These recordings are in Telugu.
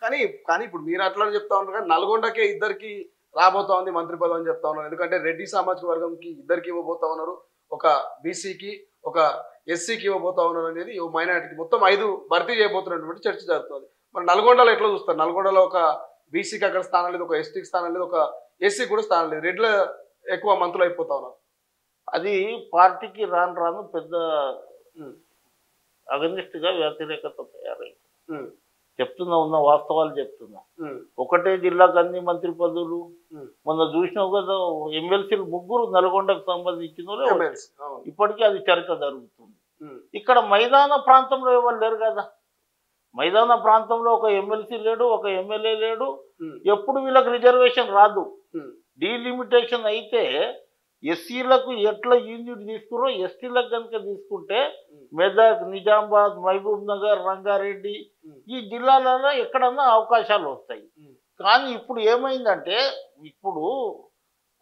కానీ కానీ ఇప్పుడు మీరు అట్లా చెప్తా ఉన్నారు కానీ నల్గొండకే ఇద్దరికి రాబోతా ఉంది మంత్రి పదవి అని చెప్తా ఉన్నారు. ఎందుకంటే రెడ్డి సామాజిక వర్గంకి ఇద్దరికి ఇవ్వబోతా ఉన్నారు, ఒక బీసీకి ఒక ఎస్సీకి ఇవ్వబోతా ఉన్నారు అనేది మైనారిటీకి మొత్తం 5 భర్తీ చేయబోతున్నటువంటి చర్చ జరుగుతుంది. మరి నల్గొండలో ఎట్లా చూస్తారు? నల్గొండలో ఒక బీసీకి అక్కడ స్థానం లేదు, ఒక ఎస్టీకి స్థానం లేదు, ఒక ఎస్సీ కూడా స్థానం లేదు, రెడ్ల ఎక్కువ మంత్రులు అయిపోతా ఉన్నారు. అది పార్టీకి రాను రాను పెద్ద అగనిస్ట్గా వ్యతిరేకత తయారైంది. చెప్తున్నా, ఉన్న వాస్తవాలు చెప్తున్నా. ఒకటే జిల్లాకు అన్ని మంత్రి పదవులు. మొన్న చూసినావు కదా, ఎమ్మెల్సీలు 3 నల్గొండకు సంబంధించిన ఇప్పటికీ అది చరిత్ర జరుగుతుంది. ఇక్కడ మైదాన ప్రాంతంలో ఎవరు లేరు కదా. మైదాన ప్రాంతంలో ఒక ఎమ్మెల్సీ లేడు, ఒక ఎమ్మెల్యే లేడు. ఎప్పుడు వీళ్ళకి రిజర్వేషన్ రాదు. డీలిమిటేషన్ అయితే ఎస్సీలకు ఎట్లా యూనిట్ తీసుకురో ఎస్టీలకు కనుక తీసుకుంటే మెదక్, నిజామాబాద్, మహబూబ్ నగర్, రంగారెడ్డి ఈ జిల్లాలలో ఎక్కడన్నా అవకాశాలు వస్తాయి. కానీ ఇప్పుడు ఏమైందంటే, ఇప్పుడు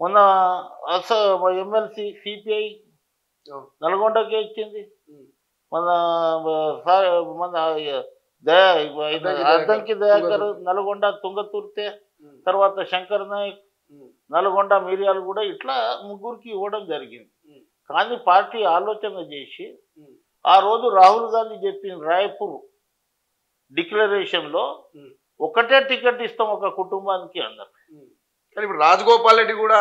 మన ఎమ్మెల్సీ సిపిఐ నల్గొండకే ఇచ్చింది, మన అద్దంకి దయాకర్ నల్గొండ తుంగతుర్తే, తర్వాత శంకర్ నాయక్ నల్గొండ మిర్యాలు కూడా ఇట్లా 3కి ఇవ్వడం జరిగింది. కానీ పార్టీ ఆలోచన చేసి ఆ రోజు రాహుల్ గాంధీ చెప్పిన రాయపూర్ డిక్లరేషన్లో ఒకటే టికెట్ ఇస్తాం ఒక కుటుంబానికి అన్నారు. కానీ ఇప్పుడు రాజగోపాల్ రెడ్డి కూడా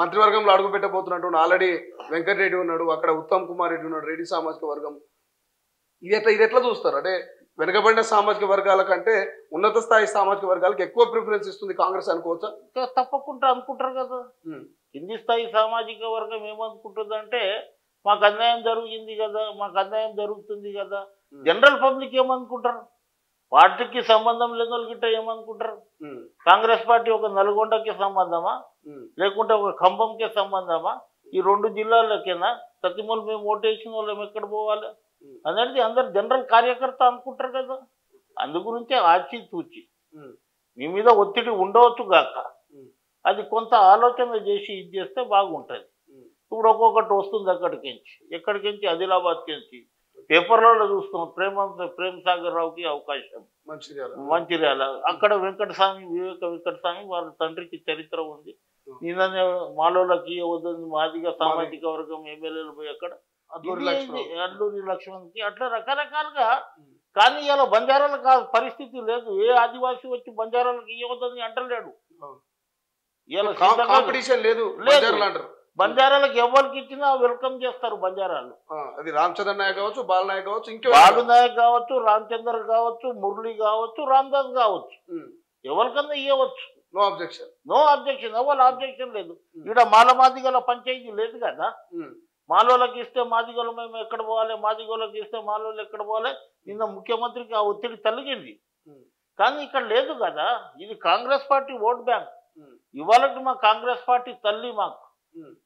మంత్రివర్గంలో అడుగు పెట్టబోతున్నట్టు ఆల్రెడీ వెంకటరెడ్డి ఉన్నాడు, అక్కడ ఉత్తమ్ కుమార్ రెడ్డి ఉన్నాడు, రెడ్డి సామాజిక వర్గం. ఇది ఎట్లా చూస్తారు? అంటే వెనుకబడిన సామాజిక వర్గాల కంటే ఉన్నత స్థాయి సామాజిక వర్గాలకు ఎక్కువ ప్రిఫరెన్స్ ఇస్తుంది కాంగ్రెస్ అనుకోవచ్చా? తప్పకుండా అనుకుంటారు కదా. కింది స్థాయి సామాజిక వర్గం ఏమనుకుంటుంది అంటే, మాకు అన్యాయం జరిగింది కదా, మాకు అన్యాయం జరుగుతుంది కదా. జనరల్ పబ్లిక్ ఏమనుకుంటారు? పార్టీకి సంబంధం లేని వాళ్ళు గిట్ట ఏమనుకుంటారు? కాంగ్రెస్ పార్టీ ఒక నల్గొండకి సంబంధమా, లేకుంటే ఒక ఖమ్మంకే సంబంధమా, ఈ 2 జిల్లాలకేనా? సత్యమూలు మేము ఓటేసిన వాళ్ళం ఎక్కడ పోవాలి అనేది అందరు జనరల్ కార్యకర్త అనుకుంటారు కదా. అందు గురించే ఆచితూచి మీ మీద ఒత్తిడి ఉండవచ్చు గాక, అది కొంత ఆలోచన చేసి ఇది చేస్తే బాగుంటుంది. ఇప్పుడు ఒక్కొక్కటి వస్తుంది ఎక్కడికించి ఆదిలాబాద్కించి పేపర్లలో చూస్తున్నాం. ప్రేమ్ సాగర్ రావుకి అవకాశం మంచిర్యాల, అక్కడ వెంకటస్వామి, వివేక వెంకటస్వామి వాళ్ళ తండ్రికి చరిత్ర ఉంది. నిన్ననే మాలోలకి ఇవ్వద్దు మాదిగా సామాజిక వర్గం ఎమ్మెల్యేలు పోయి అక్కడ అల్లూరి లక్ష్మణ్కి, అట్లా రకరకాలుగా. కానీ ఇలా బంజారాలకు పరిస్థితి లేదు. ఏ ఆదివాసీ వచ్చి బంజారాలకు ఇవ్వద్దని అంటలేడు. బంజారాలకు ఎవరికి ఇచ్చినా వెల్కమ్ చేస్తారు బంజారాలు. అది రామచంద్ర నాయక్ కావచ్చు, బాలనాయక్ కావచ్చు, బాలునాయక్ కావచ్చు, రామచంద్ర కావచ్చు, మురళి కావచ్చు, రామదాస్ కావచ్చు, ఎవరికన్నా ఇవ్వచ్చు. నో అబ్జెక్షన్ ఎవరు అబ్జెక్షన్ లేదు. ఇక్కడ మాలమాదిగల పంచాయతీ లేదు కదా. మాలోళ్ళకి ఇస్తే మాదిగోలు మేము ఎక్కడ పోవాలి, మాదిగోళ్ళకి ఇస్తే మాలోళ్ళు ఎక్కడ పోవాలి. నిన్న ముఖ్యమంత్రికి ఆ ఒత్తిడి తొలగింది. కానీ ఇక్కడ లేదు కదా. ఇది కాంగ్రెస్ పార్టీ ఓట్ బ్యాంక్. ఇవాళకి మా కాంగ్రెస్ పార్టీ తల్లి మాకు.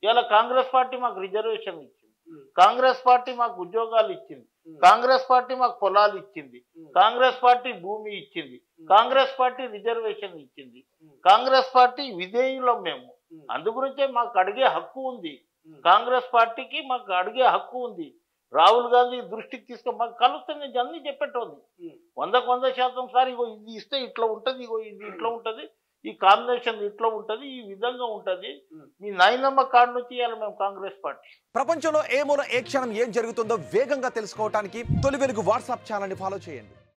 ఇలా కాంగ్రెస్ పార్టీ మాకు రిజర్వేషన్ ఇచ్చింది, కాంగ్రెస్ పార్టీ మాకు ఉద్యోగాలు ఇచ్చింది, కాంగ్రెస్ పార్టీ మాకు పొలాలు ఇచ్చింది, కాంగ్రెస్ పార్టీ భూమి ఇచ్చింది, కాంగ్రెస్ పార్టీ రిజర్వేషన్ ఇచ్చింది, కాంగ్రెస్ పార్టీ విధేయులం మేము. అందు గురించే మాకు అడిగే హక్కు ఉంది. కాంగ్రెస్ పార్టీకి మాకు అడిగే హక్కు ఉంది. రాహుల్ గాంధీ దృష్టికి తీసుకో మాకు కలుస్తే నేను అన్ని చెప్పేటోంది 100% సార్ ఇగో ఇది ఇస్తే ఇట్లా ఉంటుంది, ఇగో ఇది ఇట్లా ఉంటుంది, ఈ కాంబినేషన్ ఇట్లా ఉంటుంది, ఈ విధంగా ఉంటుంది. మీ నాయనమ్మ కార్డు నుంచి ఇవ్వాలి మేము కాంగ్రెస్ పార్టీ. ప్రపంచంలో ఏ మూల ఏ క్షణం ఏం జరుగుతుందో వేగంగా తెలుసుకోవడానికి తొలి వెలుగు వాట్సాప్ ఛానల్ని ఫాలో చేయండి.